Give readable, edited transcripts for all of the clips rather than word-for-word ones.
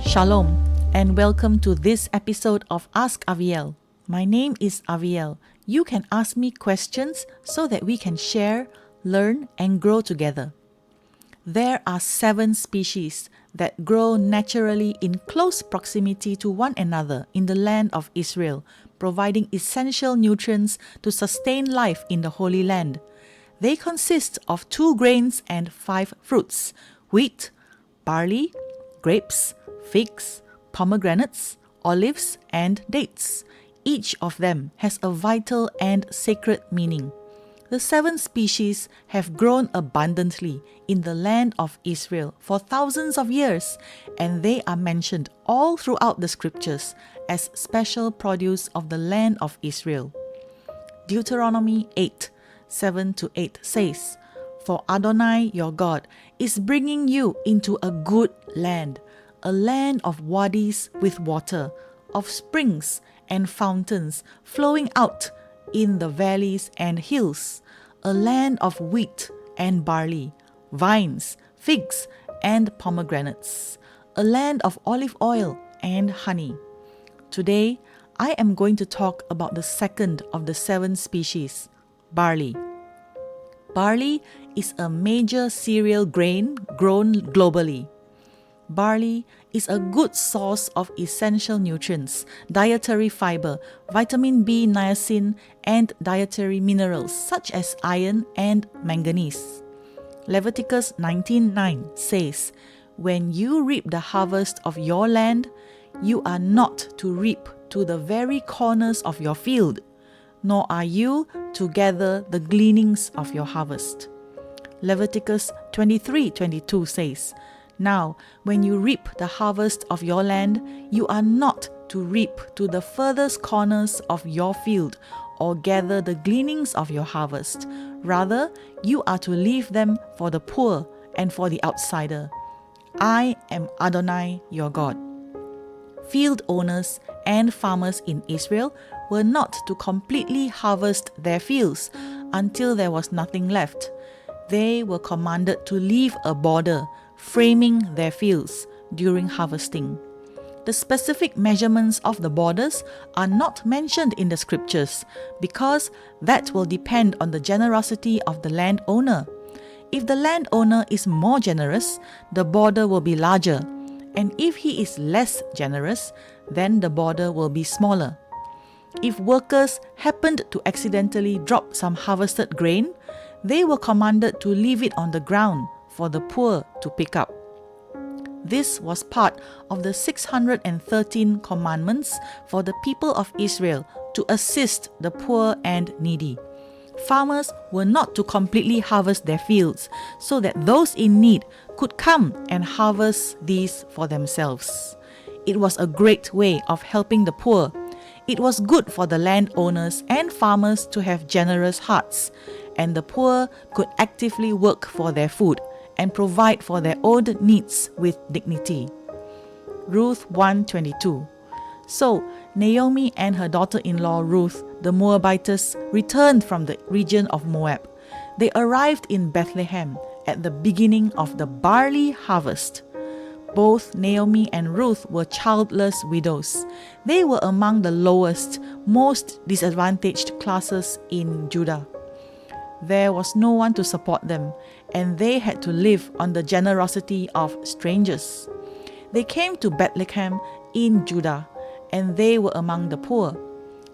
Shalom, and welcome to this episode of Ask Aviel. My name is Aviel. You can ask me questions so that we can share, learn, and grow together. There are 7 species that grow naturally in close proximity to one another in the land of Israel, providing essential nutrients to sustain life in the Holy Land. They consist of 2 grains and 5 fruits: wheat, barley, grapes, figs, pomegranates, olives, and dates. Each of them has a vital and sacred meaning. The 7 species have grown abundantly in the land of Israel for thousands of years, and they are mentioned all throughout the scriptures as special produce of the land of Israel. Deuteronomy 8:7-8 says, "For Adonai your God is bringing you into a good land, a land of wadis with water, of springs and fountains flowing out in the valleys and hills, a land of wheat and barley, vines, figs, and pomegranates, a land of olive oil and honey." Today, I am going to talk about the second of the 7 species, barley. Barley is a major cereal grain grown globally. Barley is a good source of essential nutrients, dietary fiber, vitamin B, niacin, and dietary minerals such as iron and manganese. Leviticus 19:9 says, "When you reap the harvest of your land, you are not to reap to the very corners of your field, nor are you to gather the gleanings of your harvest." Leviticus 23:22 says, "Now, when you reap the harvest of your land, you are not to reap to the furthest corners of your field or gather the gleanings of your harvest. Rather, you are to leave them for the poor and for the outsider. I am Adonai your God." Field owners and farmers in Israel were not to completely harvest their fields until there was nothing left. They were commanded to leave a border framing their fields during harvesting. The specific measurements of the borders are not mentioned in the scriptures because that will depend on the generosity of the landowner. If the landowner is more generous, the border will be larger, and if he is less generous, then the border will be smaller. If workers happened to accidentally drop some harvested grain, they were commanded to leave it on the ground for the poor to pick up. This was part of the 613 commandments for the people of Israel to assist the poor and needy. Farmers were not to completely harvest their fields so that those in need could come and harvest these for themselves. It was a great way of helping the poor. It was good for the landowners and farmers to have generous hearts, and the poor could actively work for their food and provide for their own needs with dignity. Ruth 1:22. So Naomi and her daughter-in-law Ruth, the Moabitess, returned from the region of Moab. They arrived in Bethlehem at the beginning of the barley harvest. Both Naomi and Ruth were childless widows. They were among the lowest, most disadvantaged classes in Judah. There was no one to support them, and they had to live on the generosity of strangers. They came to Bethlehem in Judah, and they were among the poor.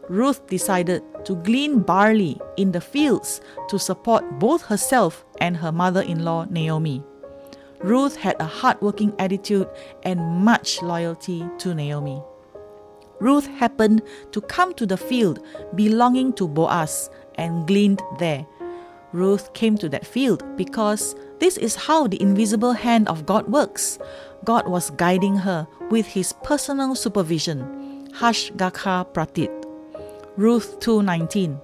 Ruth decided to glean barley in the fields to support both herself and her mother-in-law Naomi. Ruth had a hard-working attitude and much loyalty to Naomi. Ruth happened to come to the field belonging to Boaz and gleaned there. Ruth came to that field because this is how the invisible hand of God works. God was guiding her with his personal supervision. Hashgacha Pratit. Ruth 2:19.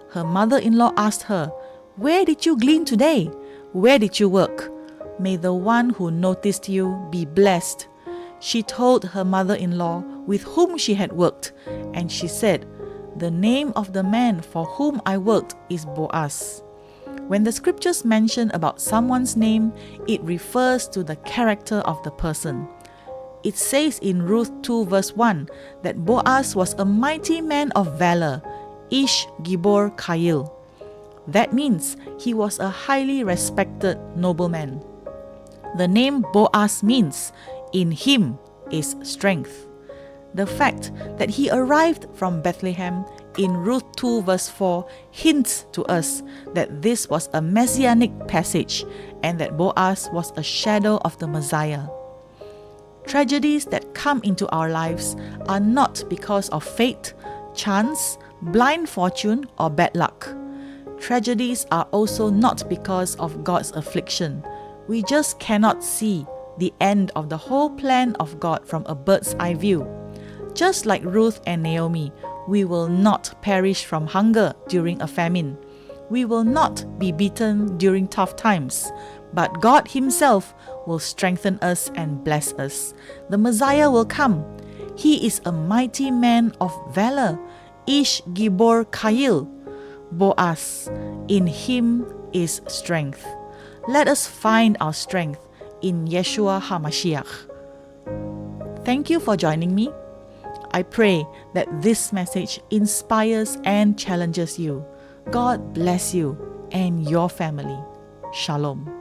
Her mother-in-law asked her, "Where did you glean today? Where did you work? May the one who noticed you be blessed." She told her mother-in-law with whom she had worked, and she said, "The name of the man for whom I worked is Boaz." When the scriptures mention about someone's name, it refers to the character of the person. It says in Ruth 2 verse 1 that Boaz was a mighty man of valor, Ish Gibor Kayil. That means he was a highly respected nobleman. The name Boaz means, in him is strength. The fact that he arrived from Bethlehem in Ruth 2 verse 4 hints to us that this was a messianic passage and that Boaz was a shadow of the Messiah. Tragedies that come into our lives are not because of fate, chance, blind fortune, or bad luck. Tragedies are also not because of God's affliction. We just cannot see the end of the whole plan of God from a bird's eye view. Just like Ruth and Naomi, we will not perish from hunger during a famine. We will not be beaten during tough times, but God Himself will strengthen us and bless us. The Messiah will come. He is a mighty man of valor, Ish Gibor Kayil, Boaz. In him is strength. Let us find our strength in Yeshua HaMashiach. Thank you for joining me. I pray that this message inspires and challenges you. God bless you and your family. Shalom.